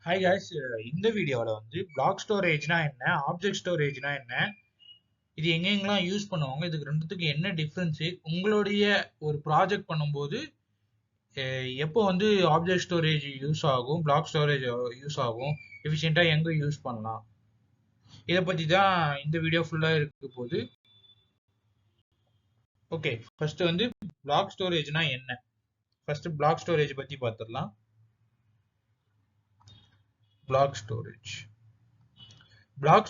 Hi guys, இந்த வீடியோவில் வந்து பிளாக் ஸ்டோரேஜ்னா என்ன, ஆப்ஜெக்ட் ஸ்டோரேஜ்னா என்ன, இது எங்கெங்கெல்லாம் யூஸ் பண்ணுவாங்க, இதுக்கு ரெண்டுத்துக்கு என்ன டிஃப்ரென்ஸு, உங்களுடைய ஒரு ப்ராஜெக்ட் பண்ணும்போது எப்போ வந்து ஆப்ஜெக்ட் ஸ்டோரேஜ் யூஸ் ஆகும், பிளாக் ஸ்டோரேஜ் யூஸ் ஆகும், எஃபிஷியண்டாக எங்கே யூஸ் பண்ணலாம், இதை பற்றி தான் இந்த வீடியோ ஃபுல்லாக இருக்க போகுது. ஓகே, ஃபர்ஸ்ட் வந்து பிளாக் ஸ்டோரேஜ்னா என்ன, ஃபர்ஸ்ட் பிளாக் ஸ்டோரேஜ் பற்றி பார்த்துடலாம். பிளாக்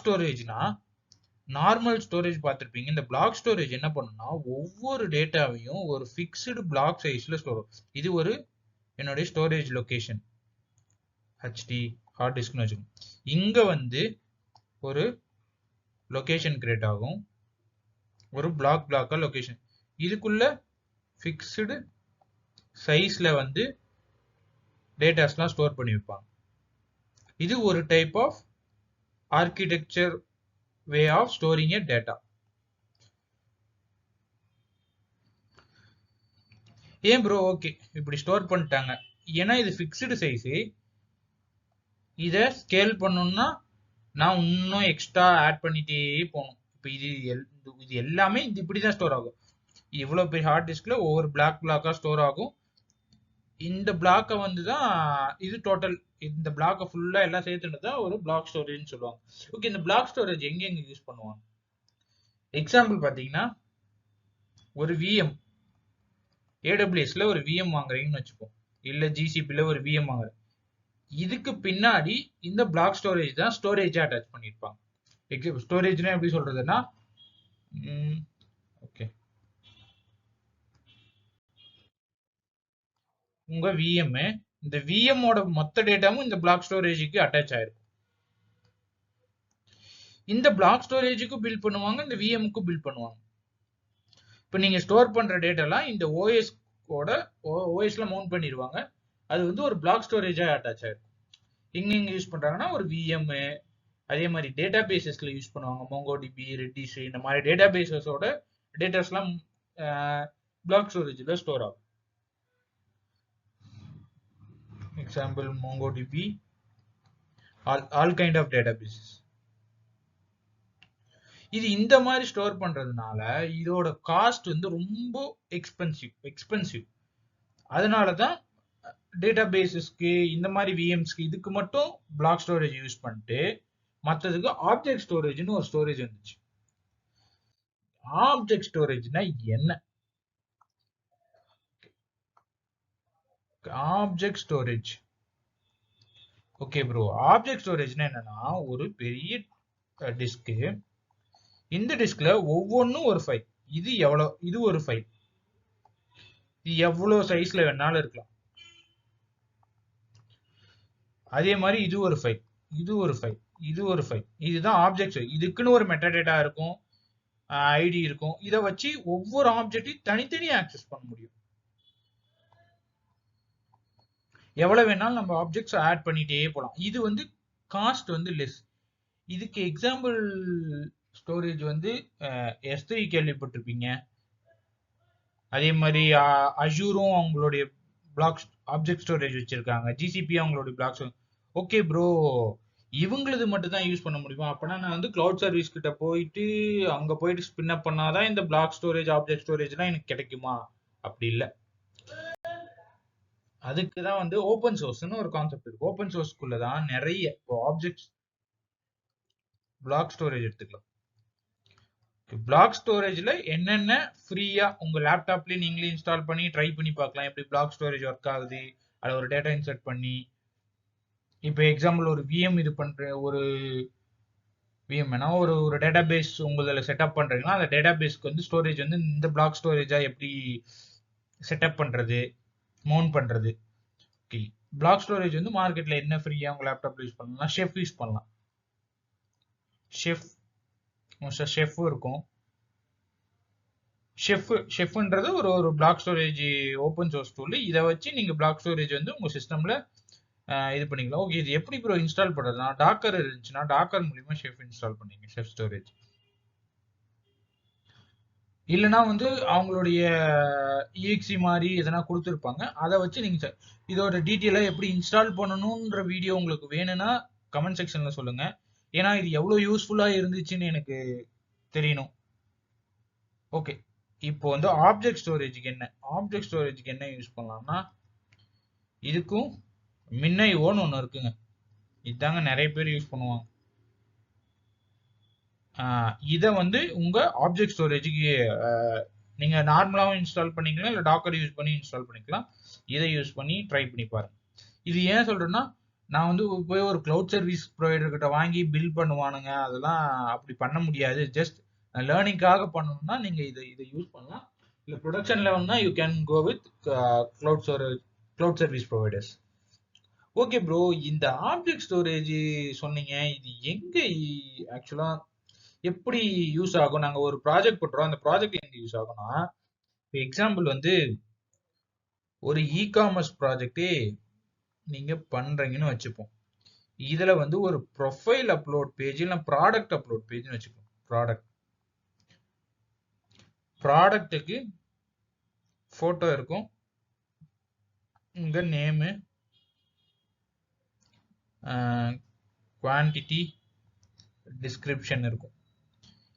ஸ்டோரேஜ்னா நார்மல் ஸ்டோரேஜ் பார்த்துருப்பீங்க. இந்த பிளாக் ஸ்டோரேஜ் என்ன பண்ணுன்னா ஒவ்வொரு டேட்டாவையும் ஒரு ஃபிக்ஸ்டு பிளாக் சைஸ்ல ஸ்டோர். இது ஒரு என்னுடைய ஸ்டோரேஜ் லொகேஷன் ஹெச்டி ஹார்ட் டிஸ்க்னு வச்சுக்கோங்க. இங்க வந்து ஒரு லொகேஷன் கிரியேட் ஆகும், ஒரு பிளாக்கா லொகேஷன். இதுக்குள்ள ஃபிக்ஸ்டு சைஸ்ல வந்து டேட்டாஸ்லாம் ஸ்டோர் பண்ணி வைப்பாங்க. இது ஒரு type of architecture way of storing a data. ஏன் ப்ரோ ஓகே இப்படி ஸ்டோர் பண்ணிட்டாங்க, ஏன்னா இது ஃபிக்ஸ்டு சைஸு. இதை ஸ்கேல் பண்ணணும்னா நான் இன்னும் எக்ஸ்ட்ரா ஆட் பண்ணிட்டே போகணும். இப்போ இது எல்லாமே இது இப்படி தான் ஸ்டோர் ஆகும். இவ்வளோ பெரிய ஹார்ட் டிஸ்கில் ஒவ்வொரு பிளாக்காக ஸ்டோர் ஆகும். இந்த பிளாக்கை வந்து தான் இது டோட்டல், இந்த பிளாக்கை ஃபுல்லாக எல்லாம் சேர்த்துட்டு தான் ஒரு பிளாக் ஸ்டோரேஜ்னு சொல்லுவாங்க. ஓகே, இந்த பிளாக் ஸ்டோரேஜ் எங்கெங்க யூஸ் பண்ணுவாங்க? எக்ஸாம்பிள் பார்த்தீங்கன்னா, ஒரு விஎம் ஏடபிள்யூஎஸ்ல ஒரு விஎம் வாங்குறீங்கன்னு வச்சுப்போம், இல்லை ஜிசிபியில் ஒரு விஎம் வாங்குறேன். இதுக்கு பின்னாடி இந்த பிளாக் ஸ்டோரேஜ் தான் ஸ்டோரேஜ் அட்டாச் பண்ணிருப்பாங்க. ஸ்டோரேஜ்னா எப்படி சொல்றதுன்னா, ஓகே, உங்க விஎம், இந்த விஎம்மோட மொத்த டேட்டாவும் இந்த பிளாக் ஸ்டோரேஜுக்கு அட்டாச் ஆயிருக்கும். இந்த பிளாக் ஸ்டோரேஜுக்கு பில்ட் பண்ணுவாங்க, இந்த விஎம்க்கு பில்ட் பண்ணுவாங்க. இப்போ நீங்க ஸ்டோர் பண்ற டேட்டாலாம் இந்த ஓஎஸ்ல மவுண்ட் பண்ணிடுவாங்க. அது வந்து ஒரு பிளாக் ஸ்டோரேஜா அட்டாச் ஆயிருக்கும். எங்க யூஸ் பண்றாங்கன்னா ஒரு விஎம், அதே மாதிரி டேட்டா பேசஸ்ல யூஸ் பண்ணுவாங்க. மோங்கோடிபி, ரெட்டிஸ், இந்த மாதிரி டேட்டா பேசஸோட டேட்டாஸ்லாம் பிளாக் ஸ்டோரேஜ்ல ஸ்டோர் ஆகும். Example MongoDB, all kind of databases. இது இந்த மாதிரி ஸ்டோர் பண்றதுனால இதோட காஸ்ட் வந்து ரொம்ப எக்ஸ்பென்சிவ். அதனால தான் டேட்டா பேசஸ்க்கு, இந்த மாதிரி விஎம்ஸ்க்கு இதுக்கு மட்டும் பிளாக் ஸ்டோரேஜ் யூஸ் பண்ணிட்டு மற்றதுக்கு ஆப்ஜெக்ட் ஸ்டோரேஜ்னு ஒரு ஸ்டோரேஜ் வந்துச்சு. ஆப்ஜெக்ட் ஸ்டோரேஜ்னா என்ன? Object storage, okay bro, object ஸ்டோரேஜ்னா என்னன்னா ஒரு பெரிய டிஸ்க். இந்த டிஸ்க்ல ஒவ்வொன்றும் ஒரு ஃபைல். இது எவ்வளோ, இது ஒரு ஃபைல், இது எவ்வளோ சைஸ்ல வேணாலும் இருக்கலாம். அதே மாதிரி இது ஒரு ஃபைல், இது ஒரு ஃபைல், இது ஒரு ஃபைல். இதுதான் ஆப்ஜெக்ட். இதுக்குன்னு ஒரு மெட்டாடேட்டா இருக்கும், ஐடி இருக்கும். இதை வச்சு ஒவ்வொரு ஆப்ஜெக்டையும் தனித்தனியாக ஆக்சஸ் பண்ண முடியும். எவ்வளவு வேணாலும் நம்ம ஆப்ஜெக்ட்ஸ் ஆட் பண்ணிட்டே போகலாம். இது வந்து காஸ்ட் வந்து லெஸ். இதுக்கு எக்ஸாம்பிள் ஸ்டோரேஜ் வந்து S3 கேள்விப்பட்டிருப்பீங்க. அதே மாதிரி அஜூரும் அவங்களுடைய பிளாக் ஆப்ஜெக்ட் ஸ்டோரேஜ் வச்சிருக்காங்க. ஜிசிபி அவங்களுடைய பிளாக். ஓகே ப்ரோ, இவங்களது மட்டும் தான் யூஸ் பண்ண முடியுமா? அப்பனா நான் வந்து கிளவுட் சர்வீஸ் கிட்ட போயிட்டு அங்க போயிட்டு ஸ்பின் அப் பண்ணாதான் இந்த பிளாக் ஸ்டோரேஜ் ஆப்ஜெக்ட் ஸ்டோரேஜ்லாம் எனக்கு கிடைக்குமா? அப்படி இல்லை. அதுக்கு தான் வந்து ஓப்பன் சோர்ஸ்னு ஒரு கான்செப்ட் இருக்கு. ஓப்பன் சோர்ஸ்க்குள்ள தான் நிறைய ஆப்ஜெக்ட்ஸ் பிளாக் ஸ்டோரேஜ் எடுத்துக்கலாம். பிளாக் ஸ்டோரேஜ்ல என்னென்ன ஃப்ரீயா உங்க லேப்டாப்லயே நீங்களே இன்ஸ்டால் பண்ணி ட்ரை பண்ணி பார்க்கலாம், எப்படி பிளாக் ஸ்டோரேஜ் ஒர்க் ஆகுது. அதில் ஒரு டேட்டா இன்சர்ட் பண்ணி, இப்போ எக்ஸாம்பிள் ஒரு விஎம் இது பண்ற, ஒரு விஎம்னா ஒரு டேட்டா பேஸ் உங்களை செட்டப் பண்றீங்கன்னா அந்த டேட்டா பேஸ்க்கு வந்து ஸ்டோரேஜ் வந்து இந்த பிளாக் ஸ்டோரேஜா எப்படி செட்டப் பண்றது, மவுண்ட் பண்றது. ஓகே, பிளாக் ஸ்டோரேஜ் வந்து மார்க்கெட்ல என்ன ஃப்ரீயா உங்க லேப்டாப்ல யூஸ் பண்ணலாம்? ஷெஃப் யூஸ் பண்ணலாம். ஷெஃப் இருக்கும். ஷெஃப்ன்றது ஒரு block storage open source tool. இதை வச்சு நீங்க பிளாக் ஸ்டோரேஜ் வந்து உங்க சிஸ்டம்ல இது பண்ணிக்கலாம். ஓகே, இது எப்படி ப்ரோ இன்ஸ்டால் பண்றதுனா, டாக்கர் இருந்துச்சுன்னா டாக்கர் மூலியமா ஷெஃப் இன்ஸ்டால் பண்ணீங்க, ஷெஃப் ஸ்டோரேஜ். இல்லைன்னா வந்து அவங்களுடைய EXE மாதிரி எதனா கொடுத்துருப்பாங்க. அதை வச்சு நீங்க இதோட டீட்டெயிலாக எப்படி இன்ஸ்டால் பண்ணணுன்ற வீடியோ உங்களுக்கு வேணும்னா கமெண்ட் செக்ஷன்ல சொல்லுங்க. ஏன்னா இது எவ்வளவு யூஸ்ஃபுல்லா இருந்துச்சுன்னு எனக்கு தெரியணும். ஓகே, இப்போ வந்து ஆப்ஜெக்ட் ஸ்டோரேஜுக்கு என்ன யூஸ் பண்ணலாம்னா, இதுக்கும் மின்ஐஓன்னு ஒன்று இருக்குங்க. இதுதாங்க நிறைய பேர் யூஸ் பண்ணுவாங்க. இதை வந்து உங்க ஆப்ஜெக்ட் ஸ்டோரேஜுக்கு நீங்க நார்மலாவும் இன்ஸ்டால் பண்ணிக்கலாம், இல்லை டாக்கர் யூஸ் பண்ணி இன்ஸ்டால் பண்ணிக்கலாம். இதை யூஸ் பண்ணி ட்ரை பண்ணி பாருங்க. இது ஏன் சொல்றேன்னா, நான் வந்து போய் ஒரு கிளவுட் சர்வீஸ் ப்ரொவைடர் கிட்ட வாங்கி பில் பண்ணுவானுங்க, அதெல்லாம் அப்படி பண்ண முடியாது. ஜஸ்ட் லேர்னிங்காக பண்ணணும்னா நீங்க இதை யூஸ் பண்ணலாம். இல்லை ப்ரொடக்ஷன் லெவல்னா you can go with cloud service providers. Okay bro, இந்த ஆப்ஜெக்ட் ஸ்டோரேஜ் சொன்னீங்க, இது எங்க ஆக்சுவலா எப்படி யூஸ் ஆகும்? நாங்க ஒரு ப்ராஜெக்ட் பண்றோம், அந்த ப்ராஜெக்ட் எங்க யூஸ் ஆகும்னா, எக்ஸாம்பிள் வந்து ஒரு இ-காமர்ஸ் ப்ராஜெக்டே நீங்க பண்றீங்கன்னு வச்சுப்போம். இதுல வந்து ஒரு ப்ரொஃபைல் அப்லோட் பேஜ் இல்ல ப்ராடக்ட் அப்லோட் பேஜ்னு வச்சுப்போம். ப்ராடக்ட்டுக்கு போட்டோ இருக்கும், இங்க நேமு, குவான்டிட்டி, டிஸ்கிரிப்ஷன் இருக்கும்.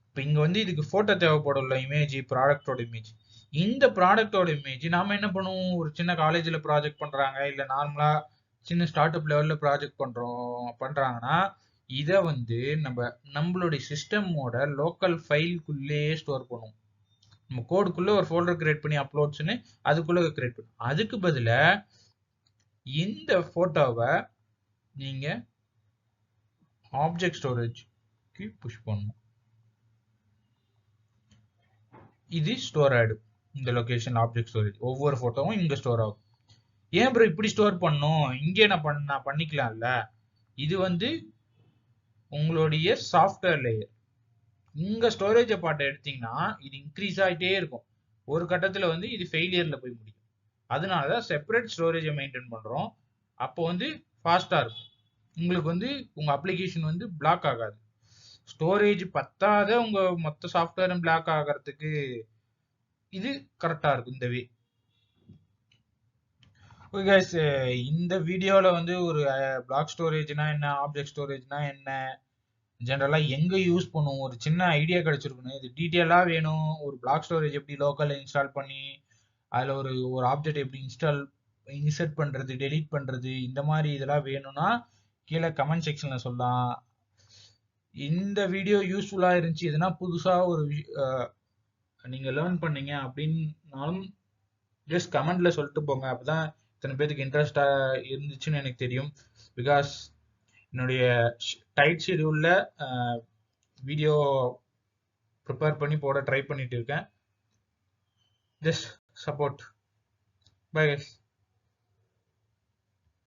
இப்போ இங்க வந்து இதுக்கு போட்டோ தேவைப்படும்ல, இமேஜ், ப்ராடக்டோட இமேஜ். இந்த ப்ராடக்டோட இமேஜ் நாம என்ன பண்ணுவோம், ஒரு சின்ன காலேஜ்ல ப்ராஜெக்ட் பண்றாங்க, இல்ல நார்மலா சின்ன ஸ்டார்ட் அப் லெவல்ல ப்ராஜெக்ட் பண்றாங்கன்னா, இதை வந்து நம்மளுடைய சிஸ்டமோட லோக்கல் ஃபைல்குள்ளேயே ஸ்டோர் பண்ணுவோம். நம்ம கோடுக்குள்ள ஒரு ஃபோல்டர் கிரியேட் பண்ணி அப்லோட்ஸ்னு அதுக்குள்ள கிரியேட் பண்ணுவோம். அதுக்கு பதிலா இந்த போட்டோவை நீங்க ஆப்ஜெக்ட் ஸ்டோரேஜ்க்கு புஷ் பண்ணணும். இது ஸ்டோர் ஆயிடும். இந்த லொகேஷன் ஆப்ஜெக்ட் ஸ்டோரேஜ் ஒவ்வொரு போட்டோவும் இங்க ஸ்டோர் ஆகும். ஏன் ப்ரோ இப்படி ஸ்டோர் பண்ணும், இங்கே நான் பண்ணிக்கலாம்ல. இது வந்து உங்களுடைய சாஃப்ட்வேர் லேயர். இங்க ஸ்டோரேஜ் பார்ட் எடுத்தீங்கன்னா இது இன்க்ரீஸ் ஆகிட்டே இருக்கும். ஒரு கட்டத்துல வந்து இது ஃபெயிலியர்ல போய் முடியும். அதனாலதான் செப்பரேட் ஸ்டோரேஜை மெயின்டைன் பண்றோம். அப்போ வந்து ஃபாஸ்டா இருக்கும். உங்களுக்கு வந்து உங்க அப்ளிகேஷன் வந்து பிளாக் ஆகாது. ஸ்டோரேஜ் பத்தாத உங்க மொத்த சாஃப்ட்வேரும் பிளாக் ஆகிறதுக்கு இது கரெக்டா இருக்கும் இந்த வே. ஓகே கைஸ், இந்த வீடியோல வந்து ஒரு பிளாக் ஸ்டோரேஜ்னா என்ன, ஆப்ஜெக்ட் ஸ்டோரேஜ்னா என்ன, ஜென்ரலா எங்க யூஸ் பண்ணுவோம், ஒரு சின்ன ஐடியா கிடைச்சிருக்கணும். இது டீட்டெயிலா வேணும். ஒரு பிளாக் ஸ்டோரேஜ் எப்படி லோக்கல்ல இன்ஸ்டால் பண்ணி அதுல ஒரு ஒரு ஆப்ஜெக்ட் எப்படி இன்சர்ட் பண்றது, டெலீட் பண்றது, இந்த மாதிரி இதெல்லாம் வேணும்னா கீழே கமெண்ட் செக்ஷன்ல சொல்லலாம். இந்த வீடியோ யூஸ்ஃபுல்லா இருந்துச்சு, எதுனா புதுசா ஒரு நீங்க லேர்ன் பண்ணீங்க அப்படின்னாலும் ஜஸ்ட் கமெண்ட்ல சொல்லிட்டு போங்க. அப்பதான் இத்தனை பேருக்கு இன்ட்ரெஸ்டா இருந்துச்சுன்னு எனக்கு தெரியும். பிகாஸ் என்னுடைய டைட் ஷெடியூல்ல வீடியோ ப்ரிப்பேர் பண்ணி போட ட்ரை பண்ணிட்டு இருக்கேன். Just support. Bye guys.